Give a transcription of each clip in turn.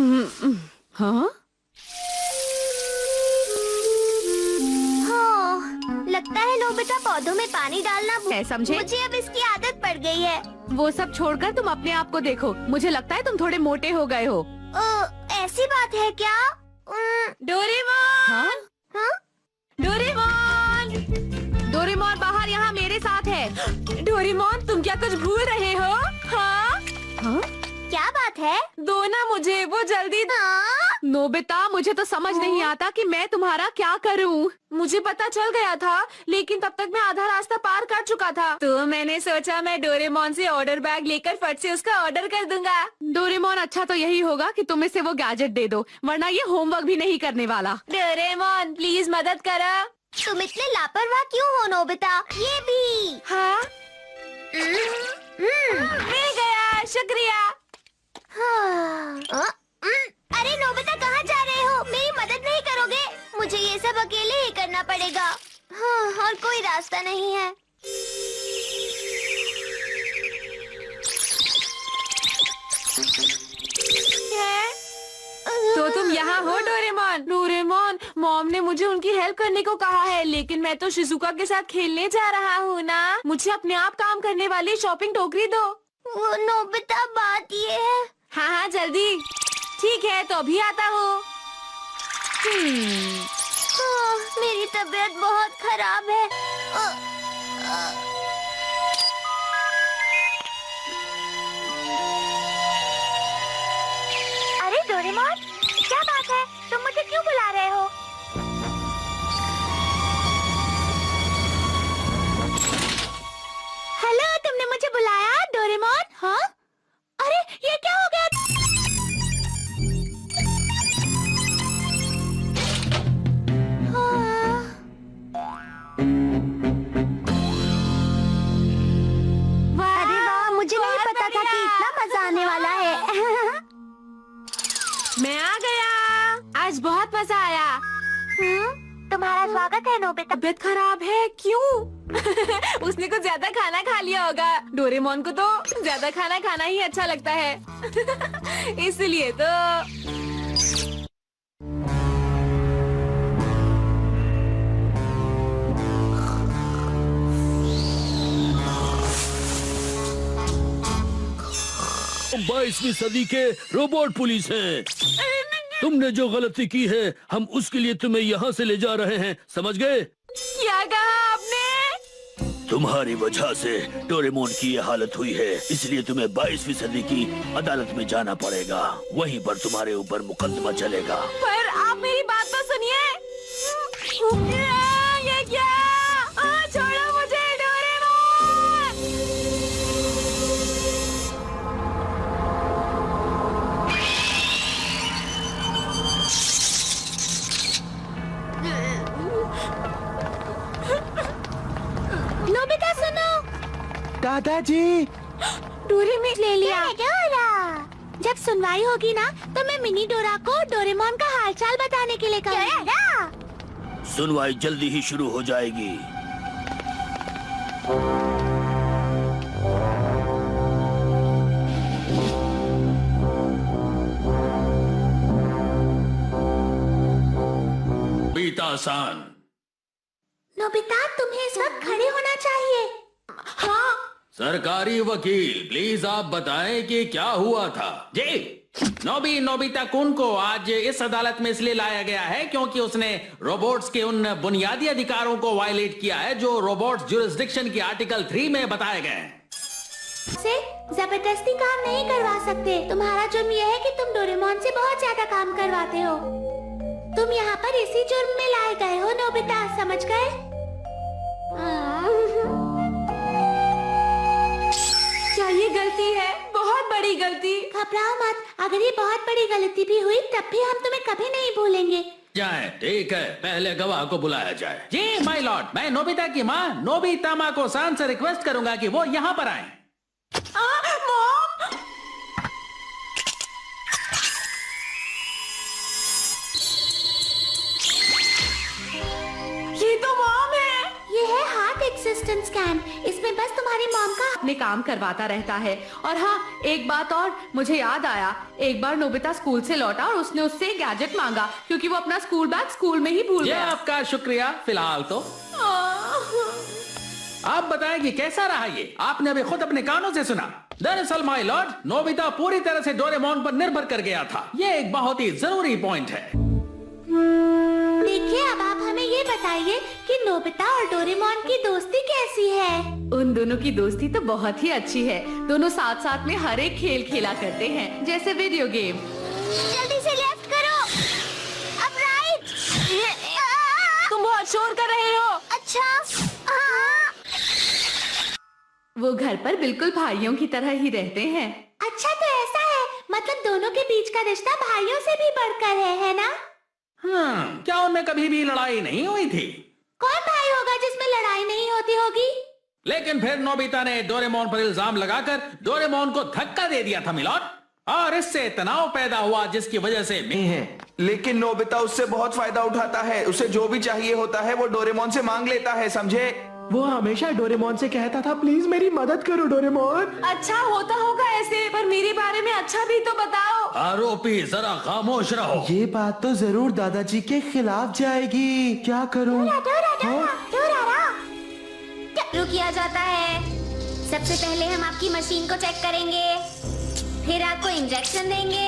हाँ? लगता है नोबिता पौधों में पानी डालना है, समझे? मुझे अब इसकी आदत पड़ गई है। वो सब छोड़कर तुम अपने आप को देखो। मुझे लगता है तुम थोड़े मोटे हो गए हो। ऐसी बात है क्या? डोरेमोन! हाँ? हाँ? डोरेमोन! डोरेमोन बाहर यहाँ मेरे साथ है। डोरेमोन तुम क्या कुछ भूल रहे हो? हाँ? हाँ? क्या बात है? दो ना मुझे वो जल्दी। हाँ? नोबिता मुझे तो समझ नहीं आता कि मैं तुम्हारा क्या करूं। मुझे पता चल गया था लेकिन तब तक मैं आधा रास्ता पार कर चुका था। तो मैंने सोचा मैं डोरेमोन से ऑर्डर बैग लेकर फट से उसका ऑर्डर कर दूंगा। डोरेमोन अच्छा तो यही होगा कि तुम इसे वो गैजेट दे दो, वरना ये होमवर्क भी नहीं करने वाला। डोरेमोन प्लीज मदद करो। तुम इतने लापरवाह क्यों हो नोबिता? ये भी। हाँ? मिल गया, शुक्रिया। अरे नोबिता कहाँ जा रहे हो? मेरी मदद नहीं करोगे? मुझे ये सब अकेले ही करना पड़ेगा। हाँ, और कोई रास्ता नहीं है। तो तुम यहाँ हो डोरेमोन? डोरेमोन मॉम ने मुझे उनकी हेल्प करने को कहा है, लेकिन मैं तो शिजुका के साथ खेलने जा रहा हूँ ना। मुझे अपने आप काम करने वाली शॉपिंग टोकरी दो। वो नोबिता बात ये है। हाँ हाँ जल्दी। ठीक है तो अभी आता हूँ। मेरी तबीयत बहुत खराब है। अरे डोरेमोन, क्या बात है? तुम मुझे क्यों बुला रहे हो? हेलो, तुमने मुझे बुलाया डोरेमोन? हाँ? अरे ये क्या हो गया? अरे वाह, मुझे नहीं पता था कि इतना मजा आने वाला है। मैं आ गया। आज बहुत मजा आया। तुम्हारा स्वागत है नोबिता। तबीयत खराब है क्यों? उसने कुछ ज्यादा खाना खा लिया होगा। डोरेमोन को तो ज्यादा खाना खाना ही अच्छा लगता है। इसलिए तो हम 22वीं सदी के रोबोट पुलिस हैं। तुमने जो गलती की है हम उसके लिए तुम्हें यहाँ से ले जा रहे हैं, समझ गए? क्या कहा आपने? तुम्हारी वजह से डोरेमोन की ये हालत हुई है, इसलिए तुम्हें 22वीं सदी की अदालत में जाना पड़ेगा। वहीं पर तुम्हारे ऊपर मुकदमा चलेगा। पर आप मेरी बात तो सुनिए। ये क्या? छोड़ो मुझे डोरेमोन। नोबिता सुनो। दादाजी। डोरेमोन ले लिया। डोरा, जब सुनवाई होगी ना तो मैं मिनी डोरा को डोरेमोन का हालचाल बताने के लिए कहूँगा। सुनवाई जल्दी ही शुरू हो जाएगी। बीता-सान। नोबिता तुम्हें इस वक्त खड़े होना चाहिए। हाँ? सरकारी वकील प्लीज आप बताएं कि क्या हुआ था। जी, नोबिता कुन को आज इस अदालत में इसलिए लाया गया है क्योंकि उसने रोबोट्स के उन बुनियादी अधिकारों को वायलेट किया है जो रोबोट्स ज्यूरिसडिक्शन की आर्टिकल 3 में बताए गए हैं। से जबरदस्ती काम नहीं करवा सकते। तुम्हारा जुर्म यह है कि तुम डोरेमोन से बहुत ज्यादा काम करवाते हो। तुम यहाँ पर इसी जुर्म में लाए गए हो नोबिता, समझ गए? क्या ये गलती है? बहुत बड़ी गलती। घबराओ मत, अगर ये बहुत बड़ी गलती भी हुई तब भी हम तुम्हें कभी नहीं भूलेंगे। जाए, ठीक है, पहले गवाह को बुलाया जाए। जी माय लॉर्ड, मैं नोबिता की माँ नोबिता को सान से रिक्वेस्ट करूंगा कि वो यहाँ पर आए। मॉम! ये तो मॉम है। ये है हार्ट एक्सिस्टेंस स्कैन। इसमें बस तुम्हारी मॉम का अपने काम करवाता रहता है। और हाँ, एक बात और मुझे याद आया, एक बार नोबिता स्कूल से लौटा और उसने उससे एक गैजेट मांगा क्योंकि वो अपना स्कूल बैग स्कूल में ही भूल ये गया। आपका शुक्रिया फिलहाल तो। आप बताएं कि कैसा रहा ये? आपने अभी खुद अपने कानों से सुना। दरअसल माय लॉर्ड, नोबिता पूरी तरह से डोरेमोन पर निर्भर कर गया था। ये एक बहुत ही जरूरी पॉइंट है। देखिए, अब आप हमें ये बताइए कि नोबिता और डोरेमोन की दोस्ती कैसी है? उन दोनों की दोस्ती तो बहुत ही अच्छी है। दोनों साथ साथ में हर एक खेल खेला करते हैं, जैसे वीडियो गेम। जल्दी से लेफ्ट करो, अब राइट। तुम बहुत शोर कर रहे हो। अच्छा, वो घर पर बिल्कुल भाइयों की तरह ही रहते हैं। अच्छा तो ऐसा है, मतलब दोनों के बीच का रिश्ता भाइयों से भी बढ़कर है ना? क्या उनमें कभी भी लड़ाई नहीं हुई थी? कौन भाई होगा जिसमें लड़ाई नहीं होती होगी? लेकिन फिर नोबिता ने डोरेमोन पर इल्जाम लगाकर डोरेमोन को धक्का दे दिया था मिलॉर्ड, और इससे तनाव पैदा हुआ जिसकी वजह से नहीं है, लेकिन नोबिता उससे बहुत फायदा उठाता है। उसे जो भी चाहिए होता है वो डोरेमोन से मांग लेता है, समझे? वो हमेशा डोरेमोन से कहता था, प्लीज मेरी मदद करो डोरेमोन। अच्छा होता होगा ऐसे, पर मेरे बारे में अच्छा भी तो बताओ। आरोपी जरा खामोश रहो। ये बात तो जरूर दादाजी के खिलाफ जाएगी। क्या करूं? चालू किया जाता है। सबसे पहले हम आपकी मशीन को चेक करेंगे, फिर आपको इंजेक्शन देंगे,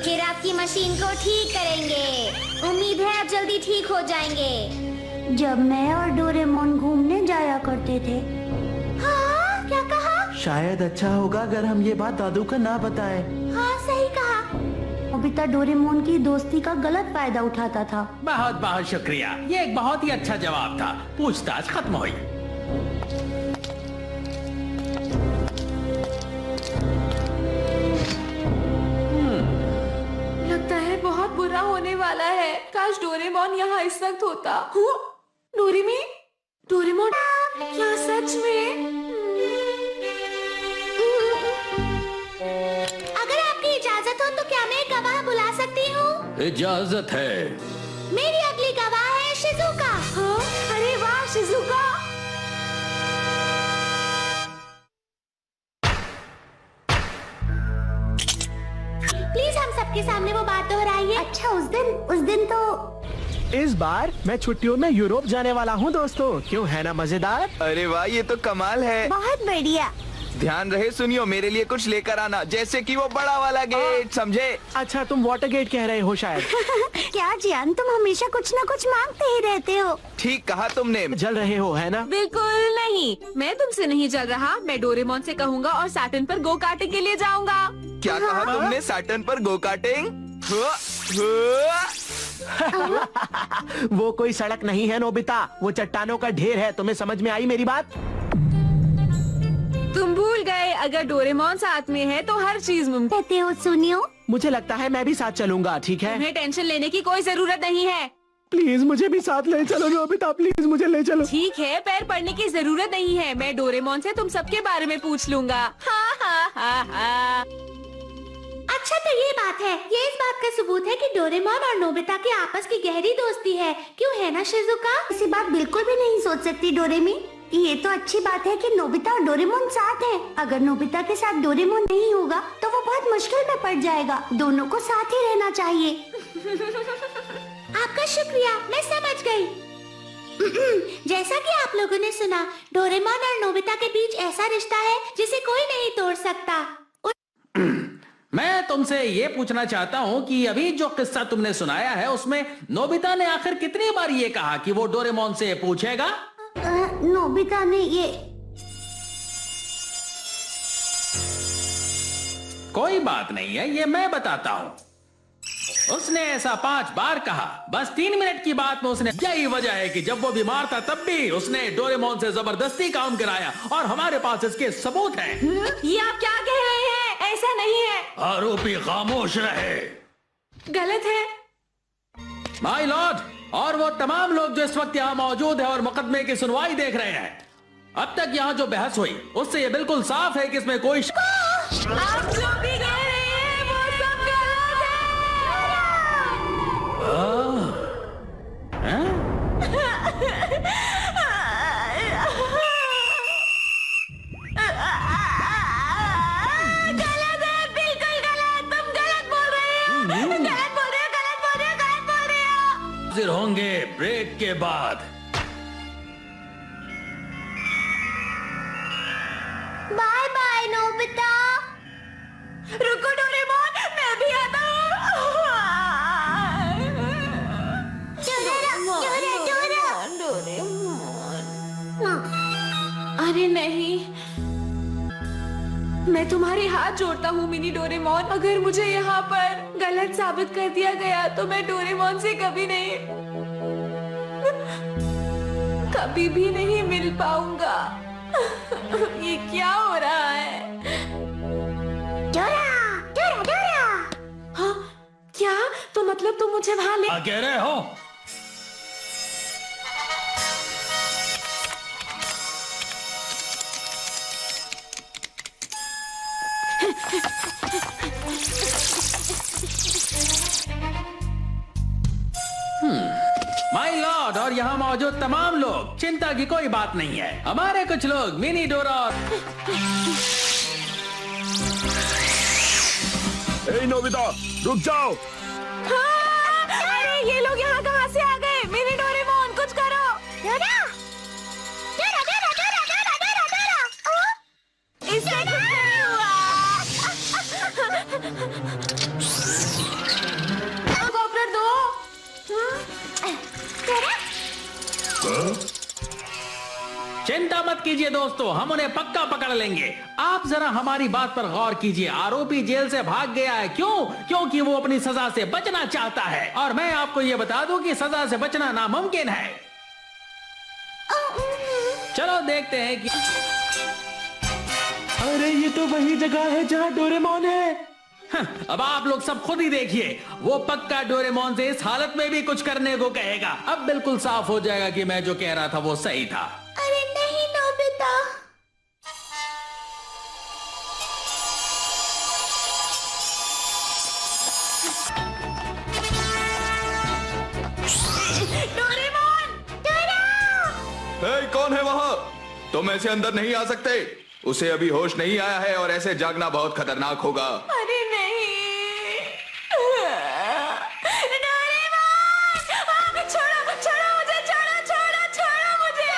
फिर आपकी मशीन को ठीक करेंगे। उम्मीद है आप जल्दी ठीक हो जाएंगे। जब मैं और डोरेमोन घूमने जाया करते थे। हाँ, क्या कहा? शायद अच्छा होगा अगर हम ये बात दादू को ना बताएं। हाँ, सही कहा। नोबिता डोरेमोन की दोस्ती का गलत फायदा उठाता था। बहुत बहुत शुक्रिया, ये एक बहुत ही अच्छा जवाब था। पूछताछ खत्म हुई। लगता है बहुत बुरा होने वाला है। काश डोरेमोन यहाँ इस वक्त होता। डोरेमी, डोरेमोन क्या सच में? अगर आपकी इजाजत हो तो क्या मैं एक गवाह बुला सकती हूँ? इजाजत है। मेरी अगली गवाह है शिजुका। हाँ? अरे वाह शिजुका। प्लीज हम सबके सामने वो बात दोहराइए। अच्छा, उस दिन तो इस बार मैं छुट्टियों में यूरोप जाने वाला हूँ दोस्तों। क्यों, है ना मजेदार? अरे वाह, ये तो कमाल है। बहुत बढ़िया। ध्यान रहे सुनियो, मेरे लिए कुछ लेकर आना, जैसे कि वो बड़ा वाला गेट, समझे? अच्छा, तुम वाटर गेट कह रहे हो शायद। क्या जियान, तुम हमेशा कुछ न कुछ मांगते ही रहते हो। ठीक कहा तुमने। जल रहे हो, है ना? बिल्कुल नहीं, मैं तुमसे नहीं जल रहा। मैं डोरेमोन से कहूँगा और सैटर्न पर गो कार्टिंग के लिए जाऊँगा। क्या कहा तुमने? सैटर्न पर गो कार्टिंग? वो कोई सड़क नहीं है नोबिता, वो चट्टानों का ढेर है। तुम्हें समझ में आई मेरी बात? तुम भूल गए, अगर डोरेमोन साथ में है तो हर चीज मुमकिन। कहते हो सुनियो। मुझे लगता है मैं भी साथ चलूंगा, ठीक है? तुम्हें टेंशन लेने की कोई जरूरत नहीं है। प्लीज मुझे भी साथ ले चलो नोबिता, प्लीज मुझे ले चलो। ठीक है, पैर पड़ने की जरूरत नहीं है। मैं डोरेमोन से तुम सबके बारे में पूछ लूंगा। हाँ हाँ हाँ हाँ। अच्छा तो ये बात है, ये इस बात का सबूत है कि डोरेमोन और नोबिता की आपस की गहरी दोस्ती है। क्यों, है ना शिजुका? ऐसी बात बिल्कुल भी नहीं सोच सकती डोरेमी। ये तो अच्छी बात है कि नोबिता और डोरेमोन साथ है। अगर नोबिता के साथ डोरेमोन नहीं होगा तो वो बहुत मुश्किल में पड़ जाएगा। दोनों को साथ ही रहना चाहिए। आपका शुक्रिया, मैं समझ गई। जैसा कि आप लोगों ने सुना, डोरेमोन और नोबिता के बीच ऐसा रिश्ता है जिसे कोई नहीं तोड़ सकता। मैं तुमसे ये पूछना चाहता हूँ कि अभी जो किस्सा तुमने सुनाया है उसमें नोबिता ने आखिर कितनी बार ये कहा कि वो डोरेमोन से पूछेगा? नोबिता ने ये कोई बात नहीं है, ये मैं बताता हूँ। उसने ऐसा 5 बार कहा, बस 3 मिनट की बात में उसने। यही वजह है कि जब वो बीमार था तब भी उसने डोरेमोन से जबरदस्ती काम कराया, और हमारे पास इसके सबूत हैं। ये आप क्या कह रहे हैं? ऐसा नहीं है। आरोपी खामोश रहे। गलत है। माय लॉर्ड, और वो तमाम लोग जो इस वक्त यहाँ मौजूद है और मुकदमे की सुनवाई देख रहे हैं, अब तक यहाँ जो बहस हुई उससे ये बिल्कुल साफ है कि इसमें कोई आप जो भी कह रहे हैं वो सब गलत है। हैं? हाजिर होंगे ब्रेक के बाद। Bye bye Nobita. रुको डोरेमोन, मैं भी आता हूँ। अरे नहीं, मैं तुम्हारे हाथ जोड़ता हूँ मिनी डोरेमोन। अगर मुझे यहाँ पर गलत साबित कर दिया गया तो मैं डोरेमोन से कभी भी नहीं मिल पाऊंगा। ये क्या हो रहा है? डोरा, डोरा, डोरा। हाँ, क्या? तो मतलब तुम मुझे वहाँ ले? क्या कह रहे हो? माय लॉर्ड और यहाँ मौजूद तमाम लोग, चिंता की कोई बात नहीं है। हमारे कुछ लोग मिनी डोरा और ए नोबिता, रुक जाओ। हाँ, अरे ये लोग यहाँ कहाँ से आ गए? मिनी डोरेमोन, कुछ करो। डोरा, डोरा, डोरा, डोरा, डोरा, डोरा, डोरा। इससे कुछ नहीं हुआ। हेलीकॉप्टर दो। चिंता मत कीजिए दोस्तों, हम उन्हें पक्का पकड़ लेंगे। आप जरा हमारी बात पर गौर कीजिए। आरोपी जेल से भाग गया है। क्यों? क्योंकि वो अपनी सजा से बचना चाहता है। और मैं आपको ये बता दूं कि सजा से बचना नामुमकिन है। चलो देखते हैं कि अरे ये तो वही जगह है जहाँ डोरेमोन है। अब आप लोग सब खुद ही देखिए। वो पक्का डोरेमोन से इस हालत में भी कुछ करने को कहेगा। अब बिल्कुल साफ हो जाएगा कि मैं जो कह रहा था वो सही था। अरे नहीं नोबिता। डोरेमोन! डोरा! ए, कौन है वहाँ? तुम ऐसे अंदर नहीं आ सकते। उसे अभी होश नहीं आया है और ऐसे जागना बहुत खतरनाक होगा। अरे नहीं। डोरेमोन! छोड़ो, छोड़ो मुझे, छोड़ो, छोड़ो, छोड़ो मुझे।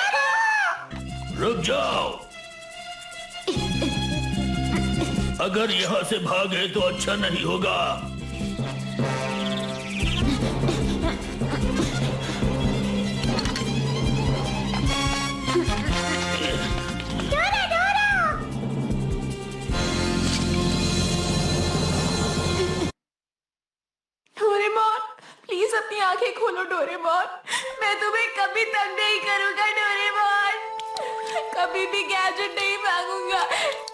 रुक जाओ। अगर यहाँ से भागे तो अच्छा नहीं होगा। डोरा, डोरा! डोरेमोन, प्लीज अपनी आंखें खोलो डोरेमोन। मैं तुम्हें कभी तंग नहीं करूंगा डोरेमोन। कभी भी गैजेट नहीं मांगूंगा।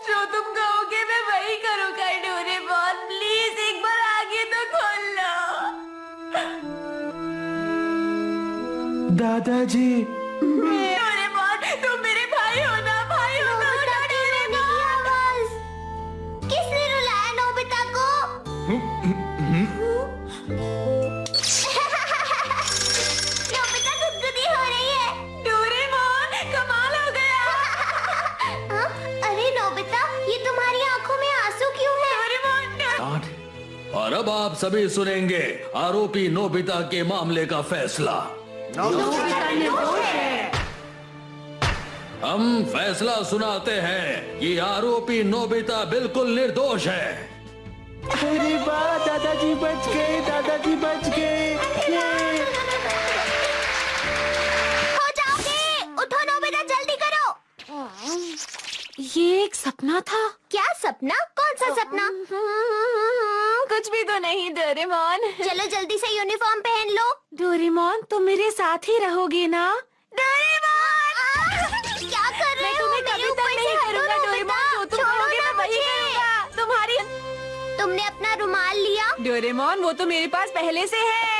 जो तुम कहोगे मैं वही करूंगा डोरेमोन। प्लीज एक बार आगे तो खोल लो। दादाजी। डोरेमोन, तुम मेरे भाई हो ना? भाई हो ना? किसने रुलाया नोबिता को? नोबिता गुदगुदी हो रही है। डोरेमोन, कमाल हो गया। हाँ? अरे नोबिता, ये तुम्हारी आंखों में आंसू क्यों है? डोरेमोन, और अब आप सभी सुनेंगे आरोपी नोबिता के मामले का फैसला। हम फैसला सुनाते हैं कि आरोपी नोबिता बिल्कुल निर्दोष है। अरे वाह, दादाजी बच गए, दादाजी बच गए। ये हो जाओगे। उठो नोबिता, जल्दी करो। ये एक सपना था। क्या सपना? कौन सा सपना? कुछ भी तो नहीं डोरेमोन। चलो जल्दी से यूनिफॉर्म पहन लो। डोरेमोन, तुम मेरे साथ ही रहोगे ना? क्या कर रहे मैं हो? तुम्हें मेरे कभी ऊपर तक से नहीं हटो करूंगा नोबिता। डोरेमोन। जो तुम छोड़ो करोगे ना मैं वही मुझे। करूंगा। तुम्हारी तुमने अपना रुमाल लिया? डोरेमोन, वो तो मेरे पास पहले से है।